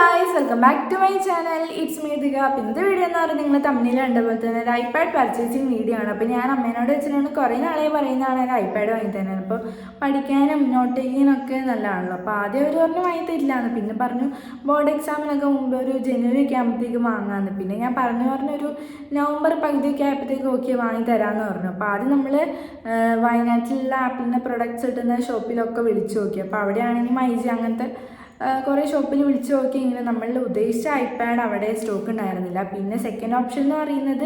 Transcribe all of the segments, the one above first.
guys, welcome back to my channel. It's me Diga. അപ്പോൾ ഇന്നത്തെ video എന്ന് പറയുന്നത് നിങ്ങൾ തമ്മിൽ കണ്ടപ്പോൾ തന്നെ ഒരു ഐപാഡ് പർച്ചേസിങ് വീഡിയോ ആണ്. അപ്പോൾ ഞാൻ അമ്മേനോട് വെച്ചിട്ടാണ് കുറേ നാളെ പറയുന്നതാണ് ഒരു ഐപാഡ് വാങ്ങി തരാൻ. അപ്പോൾ പഠിക്കാനും നോട്ട് ടേക്കിങ്ങിനൊക്കെ നല്ലതാണല്ലോ. അപ്പോൾ ആദ്യം അവർ പറഞ്ഞു വാങ്ങി തരില്ലാന്ന്, പിന്നെ പറഞ്ഞു ബോർഡ് എക്സാമിനൊക്കെ മുമ്പ് ഒരു ജനുവരി ഒക്കെ ആകുമ്പോഴത്തേക്ക് വാങ്ങാമെന്ന്. പിന്നെ ഞാൻ പറഞ്ഞൊരു നവംബർ പകുതിയൊക്കെ ആയപ്പോഴത്തേക്ക് ഓക്കെ വാങ്ങി തരാമെന്ന് പറഞ്ഞു. അപ്പോൾ ആദ്യം നമ്മൾ വയനാട്ടിലുള്ള ആപ്പിളിൻ്റെ പ്രൊഡക്ട്സ് കിട്ടുന്ന ഷോപ്പിലൊക്കെ വിളിച്ചു നോക്കി. അപ്പോൾ അവിടെയാണെങ്കിൽ മൈജി അങ്ങനത്തെ കുറേ ഷോപ്പിൽ വിളിച്ച് നോക്കി. ഇങ്ങനെ നമ്മളുടെ ഉദ്ദേശിച്ച ഐപാഡ് അവിടെ സ്റ്റോക്ക് ഉണ്ടായിരുന്നില്ല. പിന്നെ സെക്കൻഡ് ഓപ്ഷൻ എന്ന് പറയുന്നത്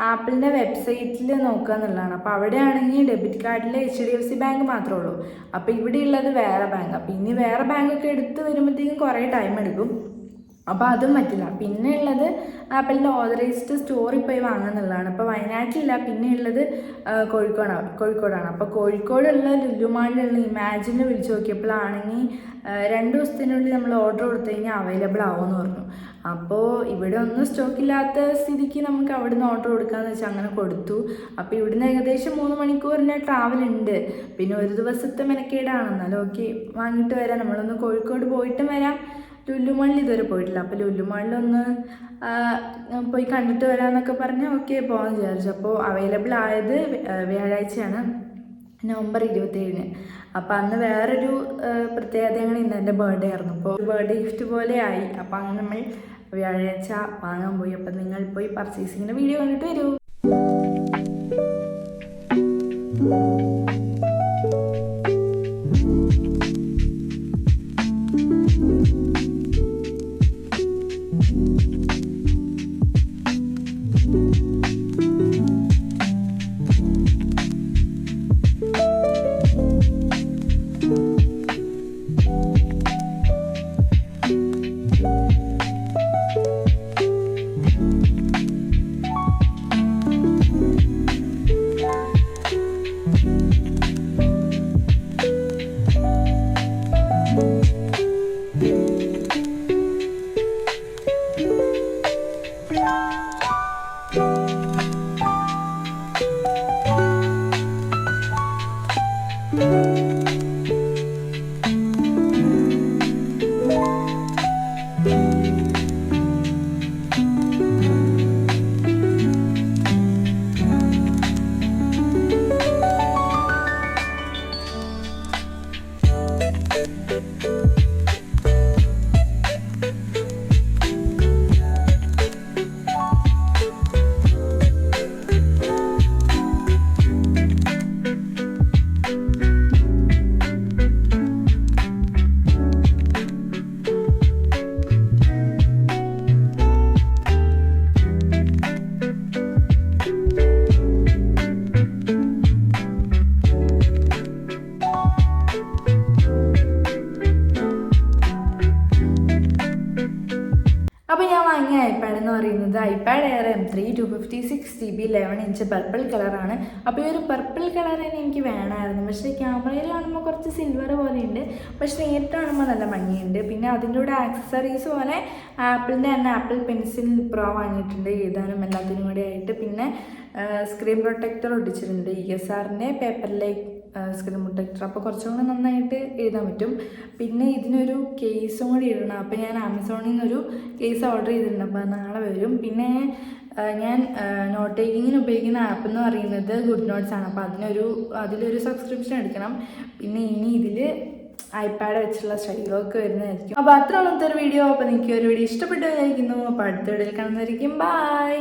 ആപ്പിളിൻ്റെ വെബ്സൈറ്റിൽ നോക്കുക എന്നുള്ളതാണ്. അപ്പോൾ അവിടെയാണെങ്കിൽ ഡെബിറ്റ് കാർഡിൽ HDFC ബാങ്ക് മാത്രമേ ഉള്ളൂ. അപ്പോൾ ഇവിടെ ഉള്ളത് വേറെ ബാങ്ക്. അപ്പോൾ ഇനി വേറെ ബാങ്കൊക്കെ എടുത്ത് വരുമ്പോഴത്തേക്കും കുറേ ടൈം എടുക്കും. അപ്പോൾ അതും പറ്റില്ല. പിന്നെ ഉള്ളത് ആപ്പിളിൻ്റെ ഓതറൈസ്ഡ് സ്റ്റോറിൽ പോയി വാങ്ങുന്നുള്ളതാണ്. അപ്പോൾ വയനാട്ടിലില്ല. പിന്നെ ഉള്ളത് കോഴിക്കോടാണ്. അപ്പോൾ കോഴിക്കോടുള്ള ലുലുമാളിലുള്ള ഇമാജിനിൽ വിളിച്ച് നോക്കിയപ്പോഴാണെങ്കിൽ 2 ദിവസത്തിനുള്ളിൽ നമ്മൾ ഓർഡർ കൊടുത്തു കഴിഞ്ഞാൽ അവൈലബിൾ ആവുമെന്ന് പറഞ്ഞു. അപ്പോൾ ഇവിടെ ഒന്നും സ്റ്റോക്കില്ലാത്ത സ്ഥിതിക്ക് നമുക്ക് അവിടെ നിന്ന് ഓർഡർ കൊടുക്കാമെന്ന് വെച്ചാൽ അങ്ങനെ കൊടുത്തു. അപ്പോൾ ഇവിടുന്ന് ഏകദേശം 3 മണിക്കൂറിൻ്റെ ട്രാവൽ ഉണ്ട്. പിന്നെ ഒരു ദിവസത്തെ മെനക്കേടാണ്. എന്നാലും ഓക്കെ വാങ്ങിയിട്ട് വരാം. നമ്മളൊന്ന് കോഴിക്കോട് പോയിട്ടും വരാം. ലുലുമാളിൽ ഇതുവരെ പോയിട്ടില്ല. അപ്പോൾ ലുലുമാളിലൊന്ന് പോയി കണ്ടിട്ട് വരാമെന്നൊക്കെ പറഞ്ഞ് ഓക്കെ പോകാമെന്ന് വിചാരിച്ചു. അപ്പോൾ അവൈലബിൾ ആയത് വ്യാഴാഴ്ചയാണ്, നവംബർ 27-ന്. അപ്പോൾ അന്ന് വേറൊരു പ്രത്യേകതയാണ്, ഇന്ന് എൻ്റെ ബർത്ത്ഡേ ആയിരുന്നു. അപ്പോൾ ബർത്ത്ഡേ ഗിഫ്റ്റ് പോലെ ആയി. അപ്പോൾ അങ്ങനെ നമ്മൾ വ്യാഴാഴ്ച വാങ്ങാൻ പോയി. അപ്പോൾ നിങ്ങൾ പോയി പർച്ചേസിങ്ങിൻ്റെ വീഡിയോ കണ്ടിട്ട് വരൂ. അപ്പോൾ ഞാൻ വാങ്ങിയ ഐപാഡ് എന്ന് പറയുന്നത് iPad air M3 256GB 11" purple കളറാണ്. അപ്പോൾ ഈ ഒരു പർപ്പിൾ കളർ തന്നെ എനിക്ക് വേണമായിരുന്നു. പക്ഷേ ക്യാമറയിൽ കാണുമ്പോൾ കുറച്ച് സിൽവർ പോലെയുണ്ട്, പക്ഷേ നേരിട്ട് കാണുമ്പോൾ നല്ല ഭംഗിയുണ്ട്. പിന്നെ അതിൻ്റെ കൂടെ ആക്സസറീസ് പോലെ ആപ്പിളിൻ്റെ തന്നെ ആപ്പിൾ പെൻസിൽ പ്രോ വാങ്ങിയിട്ടുണ്ട്, എഴുതാനും എല്ലാത്തിനും കൂടെ ആയിട്ട്. പിന്നെ സ്ക്രീൻ പ്രൊട്ടക്ടർ ഒട്ടിച്ചിട്ടുണ്ട്, ESRൻ്റെ പേപ്പർ ലൈക്ക് സ്ക്രീൻ പ്രൊട്ടക്ടർ. അപ്പോൾ കുറച്ചും കൂടെ നന്നായിട്ട് എഴുതാൻ പറ്റും. പിന്നെ ഇതിനൊരു കേസും കൂടി ഇടണം. അപ്പോൾ ഞാൻ ആമസോണിൽ നിന്നൊരു കേസ് ഓർഡർ ചെയ്തിട്ടുണ്ട്. അപ്പോൾ നാളെ വരും. പിന്നെ ഞാൻ നോട്ട് ടേക്കിങ്ങിന് ഉപയോഗിക്കുന്ന ആപ്പ് എന്ന് പറയുന്നത് ഗുഡ് നോട്ട്സ് ആണ്. അപ്പോൾ അതിലൊരു സബ്സ്ക്രിപ്ഷൻ എടുക്കണം. പിന്നെ ഇനി ഇതിൽ ഐപാഡ് വെച്ചുള്ള സ്റ്റൈലൊക്കെ വരുന്നതായിരിക്കും. അപ്പോൾ അത്ര ഉള്ളത്തെ ഒരു വീഡിയോ. അപ്പോൾ നിങ്ങൾക്ക് ഒരു വീഡിയോ ഇഷ്ടപ്പെട്ടു വിചാരിക്കുന്നു. അപ്പോൾ അടുത്ത വീഡിയോയിൽ കാണുന്നതായിരിക്കും. ബൈ.